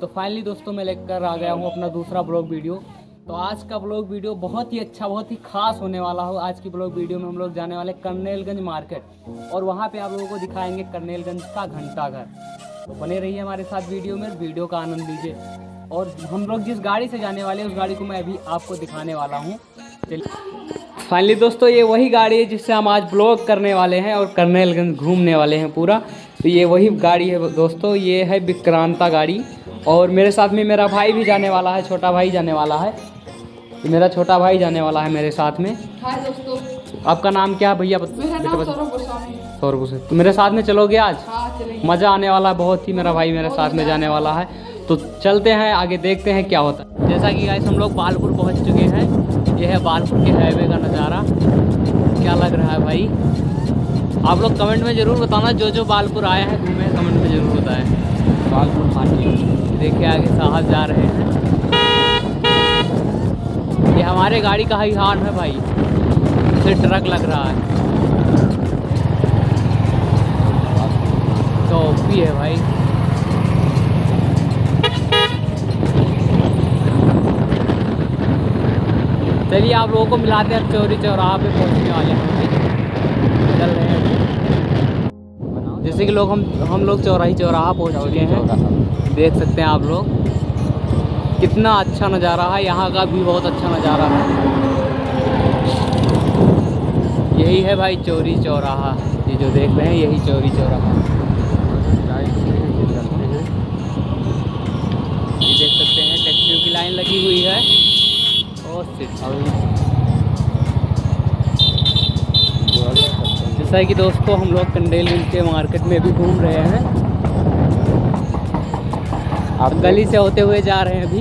तो फाइनली दोस्तों मैं लेकर आ गया हूँ अपना दूसरा ब्लॉग वीडियो। तो आज का ब्लॉग वीडियो बहुत ही अच्छा, बहुत ही खास होने वाला हो। आज की ब्लॉग वीडियो में हम लोग जाने वाले कर्नेलगंज मार्केट और वहाँ पे आप लोगों को दिखाएंगे कर्नेलगंज का घंटाघर। तो बने रहिए हमारे साथ वीडियो में, वीडियो का आनंद लीजिए। और हम लोग जिस गाड़ी से जाने वाले हैं उस गाड़ी को मैं अभी आपको दिखाने वाला हूँ। फाइनली दोस्तों ये वही गाड़ी है जिससे हम आज ब्लॉग करने वाले हैं और कर्नेलगंज घूमने वाले हैं पूरा। तो ये वही गाड़ी है दोस्तों, ये है विक्रांता गाड़ी। और मेरे साथ में मेरा भाई भी जाने वाला है, छोटा भाई जाने वाला है। तो मेरा छोटा भाई जाने वाला है मेरे साथ में। हाय दोस्तों, आपका नाम क्या है भैया? सौरभ गोस्वामी। तो मेरे साथ में चलोगे आज? हाँ चलेंगे। मज़ा आने वाला है बहुत ही। मेरा भाई मेरे साथ में जाने वाला है, तो चलते हैं आगे, देखते हैं क्या होता है। जैसा कि गाइस हम लोग बालपुर पहुंच चुके हैं। ये है बालपुर के हाईवे का नज़ारा। क्या लग रहा है भाई? आप लोग कमेंट में ज़रूर बताना, जो बालपुर आए हैं घूमे कमेंट में ज़रूर बताएं। बालपुर मार्केट देखिए, आगे साहब जा रहे हैं। ये हमारे गाड़ी का ही हाल है भाई, इसे ट्रक लग रहा है तो भी है भाई। चलिए आप लोगों को मिलाते हैं, चौरी चौराहा पे पहुंचने वाले हैं भाई, चल रहे हैं। जैसे कि हम लोग चौराहा पहुंच चुके हैं। देख सकते हैं आप लोग कितना अच्छा नज़ारा है, यहाँ का भी बहुत अच्छा नज़ारा है। यही है भाई चौरी चौराहा, ये जो देख रहे हैं यही चौरी चौराहा। ये देख सकते हैं टैक्सियों की लाइन लगी हुई है। जैसा कि दोस्तों हम लोग कर्नेलगंज के मार्केट में भी घूम रहे हैं। आप गली से होते हुए जा रहे हैं अभी।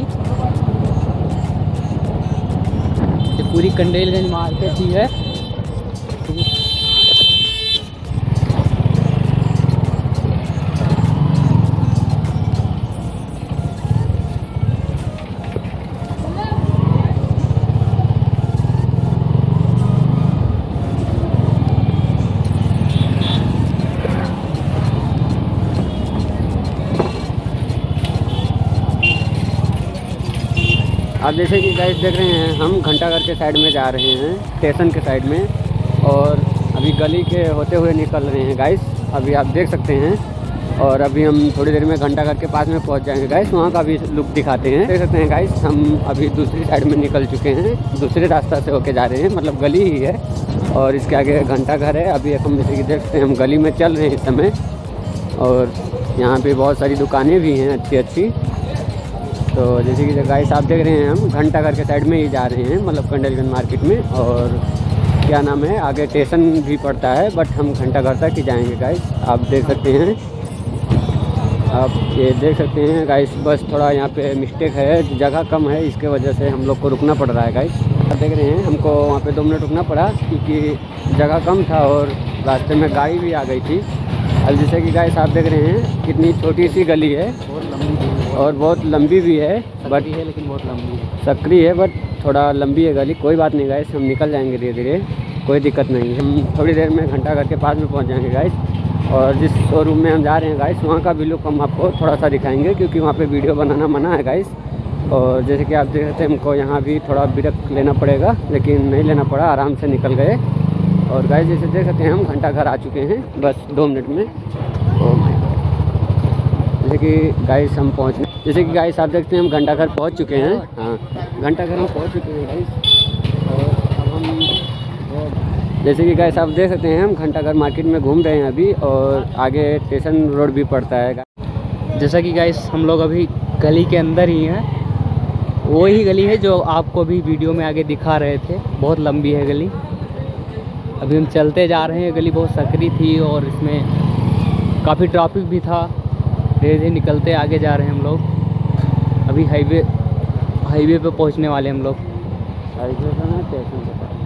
ये पूरी कर्नेलगंज मार्केट ही है। आप जैसे कि गाइस देख रहे हैं, हम घंटाघर के साइड में जा रहे हैं, स्टेशन के साइड में। और अभी गली के होते हुए निकल रहे हैं गाइस, अभी आप देख सकते हैं। और अभी हम थोड़ी देर में घंटाघर के पास में पहुंच जाएंगे गाइस, वहां का भी लुक दिखाते हैं। देख सकते हैं गाइस, हम अभी दूसरी साइड में निकल चुके हैं, दूसरे रास्ता से होके जा रहे हैं, मतलब गली ही है। और इसके आगे घंटाघर है। अभी हम जैसे कि देख सकते हैं, हम गली में चल रहे हैं इस समय। और यहाँ पर बहुत सारी दुकानें भी हैं अच्छी अच्छी। तो जैसे कि गाइस आप देख रहे हैं, हम घंटाघर के साइड में ही जा रहे हैं, मतलब कर्नेलगंज मार्केट में। और क्या नाम है, आगे स्टेशन भी पड़ता है, बट हम घंटाघर तक ही जाएंगे गाइस। आप देख सकते हैं, आप ये देख सकते हैं गाइस। बस थोड़ा यहाँ पे मिस्टेक है, जगह कम है, इसके वजह से हम लोग को रुकना पड़ रहा है गाइस। आप देख रहे हैं, हमको वहाँ पे 2 मिनट रुकना पड़ा क्योंकि जगह कम था और रास्ते में गाड़ी भी आ गई थी। अब जैसे कि गाइस आप देख रहे हैं, कितनी छोटी सी गली है और बहुत लंबी भी है, बट है लेकिन बहुत लंबी है, सकरी है, बट थोड़ा लंबी है गली। कोई बात नहीं गाइस, हम निकल जाएंगे धीरे धीरे, कोई दिक्कत नहीं है। हम थोड़ी देर में घंटाघर के पास में पहुंच जाएंगे गाइस। और जिस शोरूम में हम जा रहे हैं गाइस, वहाँ का भी लुक हम आपको थोड़ा सा दिखाएंगे, क्योंकि वहाँ पे वीडियो बनाना मना है गाइस। और जैसे कि आप देख सकते हैं, हमको यहाँ भी थोड़ा ब्रेक लेना पड़ेगा, लेकिन नहीं लेना पड़ा, आराम से निकल गए। और गाइस जैसे देख सकते हैं, हम घंटाघर आ चुके हैं बस 2 मिनट में। जैसे कि गाइस हम पहुँच, जैसे कि गाइस आप देखते हैं, हम घंटाघर पहुँच चुके हैं। हाँ, घंटाघर हम पहुँच चुके हैं गाइस। और अब हम जैसे कि गाइस आप देख सकते हैं, हम घंटाघर मार्केट में घूम रहे हैं अभी, और आगे स्टेशन रोड भी पड़ता है। जैसा कि गाइस हम लोग अभी गली के अंदर ही हैं। वही गली है जो आपको भी वीडियो में आगे दिखा रहे थे, बहुत लंबी है गली। अभी हम चलते जा रहे हैं, गली बहुत सकरी थी और इसमें काफ़ी ट्रैफिक भी था। धीरे धीरे निकलते आगे जा रहे हैं हम लोग। अभी हाईवे पे पहुंचने वाले हम लोग। हाईवे का ना, स्टेशन के पास।